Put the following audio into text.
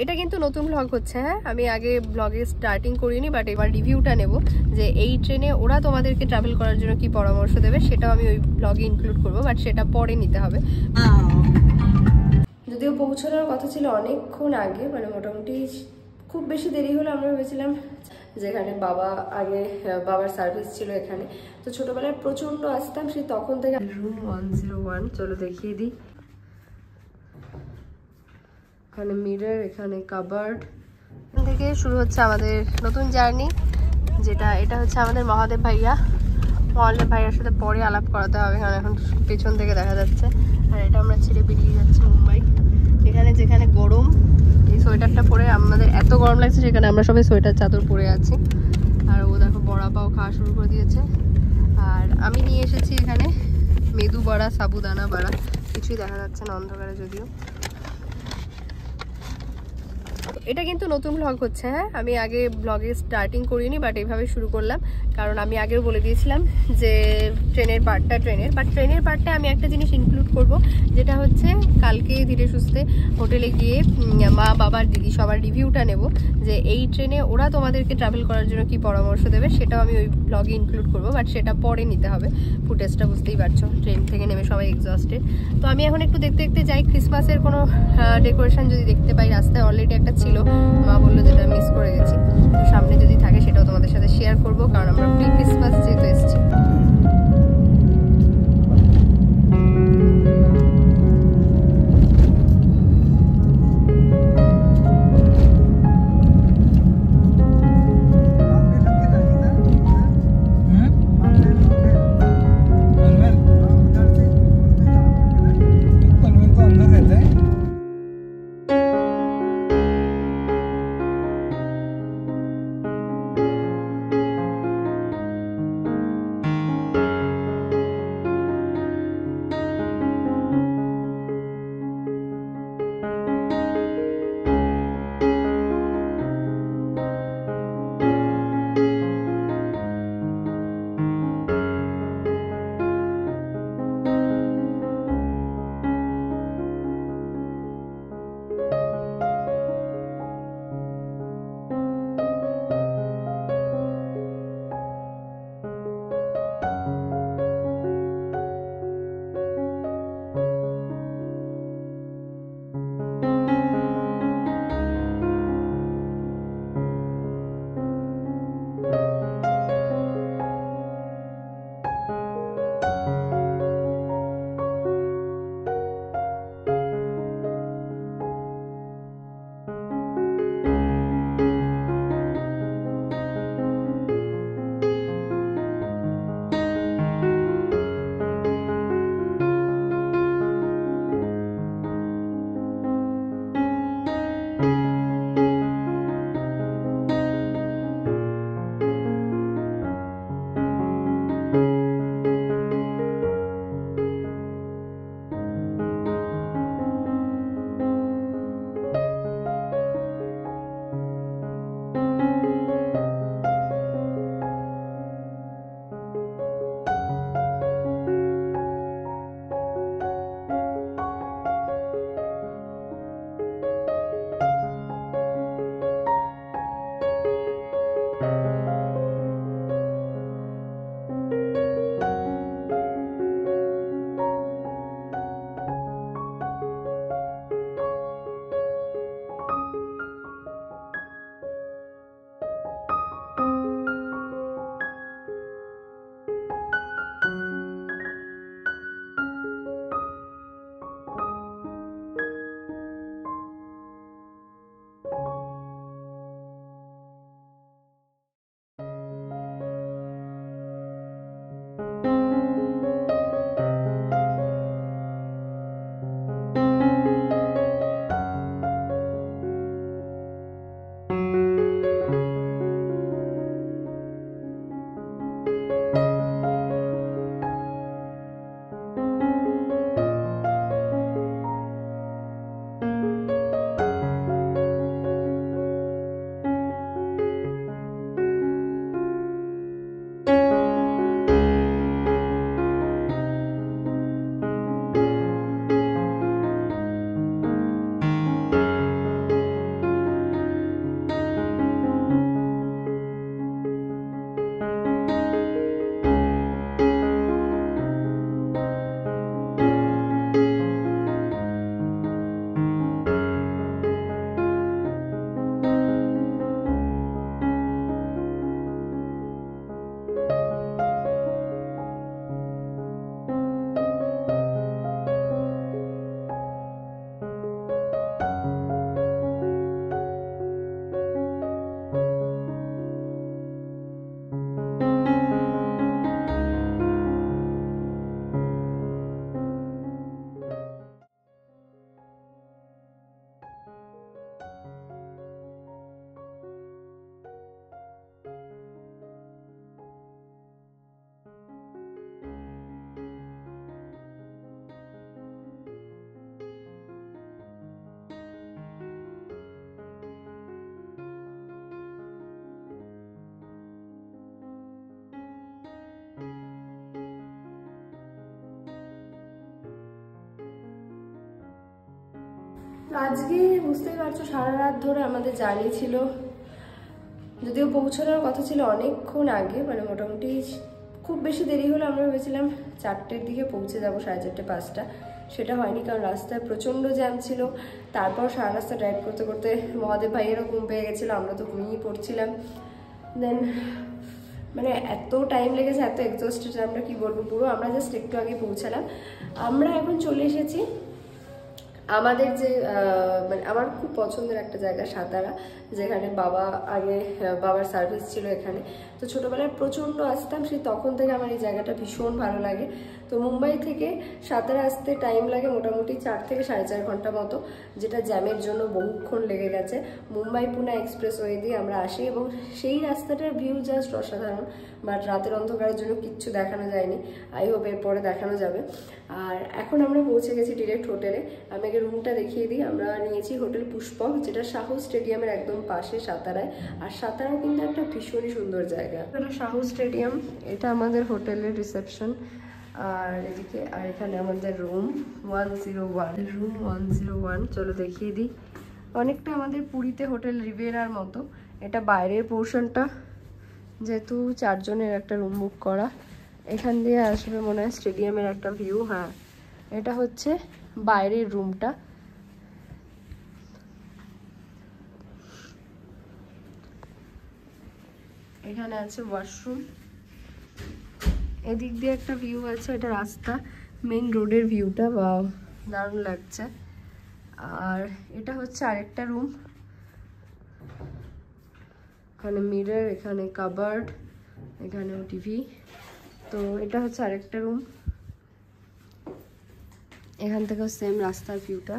এটা কিন্তু নতুন ব্লগ হচ্ছে। হ্যাঁ, আমি আগে ব্লগে স্টার্টিং করিনি, বাট এবার রিভিউটা নেব যে এই ট্রেনে ওরা তোমাদেরকে ট্রাভেল করার জন্য কি পরামর্শ দেবে, সেটাও আমি ওই ব্লগে ইনক্লুড করব, বাট সেটা পরে নিতে হবে। যদিও পৌঁছানোর কথা ছিল অনেকক্ষণ আগে, মানে মোটামুটি খুব বেশি দেরি হলো। আমরা ভেবেছিলাম যেখানে বাবার সার্ভিস ছিল এখানে, তো ছোটবেলায় প্রচন্ড আসতাম, সেই তখন থেকে। রুম 101, চলো দেখিয়ে দিই। এখানে মিরর, এখানে কাবার্ড। এখান থেকে শুরু হচ্ছে আমাদের নতুন জার্নি, এটা হচ্ছে আমাদের মহাদেব ভাইয়ার সাথে পরে আলাপ করাতে হবে, কারণ এখন পেছন থেকে দেখা যাচ্ছে। আর এটা আমরা ছেড়ে বেরিয়ে যাচ্ছি মুম্বাই। এখানে যেখানে গরম, এই সোয়েটারটা পরে আমাদের এত গরম লাগছে, সেখানে আমরা সবাই সোয়েটার চাদর পরে আছি। আর ও দেখো বড়া পাও খাওয়া শুরু করে দিয়েছে। আর আমি নিয়ে এসেছি এখানে মেদু বড়া, সাবুদানা বড়া, কিছুই দেখা যাচ্ছে না অন্ধকারে যদিও। এটা কিন্তু নতুন ব্লগ হচ্ছে। হ্যাঁ, আমি আগে ব্লগে স্টার্টিং করিনি, বাট এইভাবে শুরু করলাম, কারণ আমি আগেও বলে দিয়েছিলাম যে ট্রেনের পার্টটা আমি একটা জিনিস ইনক্লুড করব, যেটা হচ্ছে কালকে ধীরে সুস্থে হোটেলে গিয়ে মা, বাবার, দিদি সবার রিভিউটা নেব যে এই ট্রেনে ওরা তোমাদেরকে ট্রাভেল করার জন্য কি পরামর্শ দেবে, সেটাও আমি ওই ব্লগে ইনক্লুড করব, বাট সেটা পরে নিতে হবে। ফুটেজটা বুঝতেই পারছো, ট্রেন থেকে নেমে সবাই এক্সস্টেড। তো আমি এখন একটু দেখতে দেখতে যাই, ক্রিসমাসের কোনো ডেকোরেশন যদি দেখতে পাই। রাস্তায় অলরেডি একটা ছিল, মা বললো যেটা মিস করে গেছি, তো সামনে যদি থাকে সেটাও তোমাদের সাথে শেয়ার করব, কারণ আমরা প্রি ক্রিসমাস যেহেতু এসেছি। আজকে বুঝতেই পারছো সারা রাত ধরে আমাদের জার্নি ছিল, যদিও পৌঁছানোর কথা ছিল অনেকক্ষণ আগে, মানে মোটামুটি খুব বেশি দেরি হলো। আমরা ভেবেছিলাম 4টের দিকে পৌঁছে যাবো, 4:30 5টা, সেটা হয়নি কারণ রাস্তায় প্রচণ্ড জ্যাম ছিল। তারপর সারা রাস্তা ড্রাইভ করতে করতে মহাদেব ভাইয়েরও ঘুম পেয়ে গেছিলো, আমরা তো ঘুমিয়ে পড়ছিলাম। দেন মানে এত টাইম লেগেছে, এত এক্সস্টেড আমরা কি বলবো পুরো। আমরা জাস্ট একটু আগে পৌঁছালাম। আমরা এখন চলে এসেছি আমাদের যে মানে আমার খুব পছন্দের একটা জায়গা সাতারা, যেখানে বাবার সার্ভিস ছিল এখানে। তো ছোটোবেলায় প্রচণ্ড আসতাম, সেই তখন থেকে আমার এই জায়গাটা ভীষণ ভালো লাগে। তো মুম্বাই থেকে সাতারা আসতে টাইম লাগে মোটামুটি 4 থেকে 4.5 ঘন্টা মতো, যেটা জ্যামের জন্য বহুক্ষণ লেগে গেছে। মুম্বাই পুনে এক্সপ্রেসওয়ে দিয়ে আমরা আসি এবং সেই রাস্তাটার ভিউ জাস্ট অসাধারণ, বাট রাতের অন্ধকারের জন্য কিচ্ছু দেখানো যায়নি। আই হোপ এরপরে দেখানো যাবে। আর এখন আমরা পৌঁছে গেছি ডিরেক্ট হোটেলে। আমি আগে রুমটা দেখিয়ে দিই। আমরা নিয়েছি হোটেল পুষ্পক, যেটা সাহু স্টেডিয়ামের একদম পাশে সাতারায়। আর সাতারাও কিন্তু একটা ভীষণই সুন্দর জায়গা। এটা সাহু স্টেডিয়াম, এটা আমাদের হোটেলের রিসেপশন। আর এদিকে আর এখানে আমাদের রুম 101। চলো দেখিয়ে দিই। অনেকটা আমাদের পুরীতে হোটেল রিভেরার মতো। এটা বাইরের পোর্শনটা, যেহেতু 4 জনের একটা রুম বুক করা। এখান দিয়ে আসবে মনে হয় স্টেডিয়ামের একটা ভিউ। হ্যাঁ, এটা হচ্ছে বাইরের রুমটা। এখানে আছে ওয়াশরুম, এদিক দিয়ে একটা ভিউ আছে, এটা রাস্তা, মেইন রোডের ভিউটা, বা দারুণ লাগছে। আর এটা হচ্ছে আরেকটা রুম, এখানে মিরর, এখানে কাবার্ড, এখানেও টিভি। তো এটা হচ্ছে আরেকটা রুম, এখান থেকেও সেম রাস্তার ভিউটা।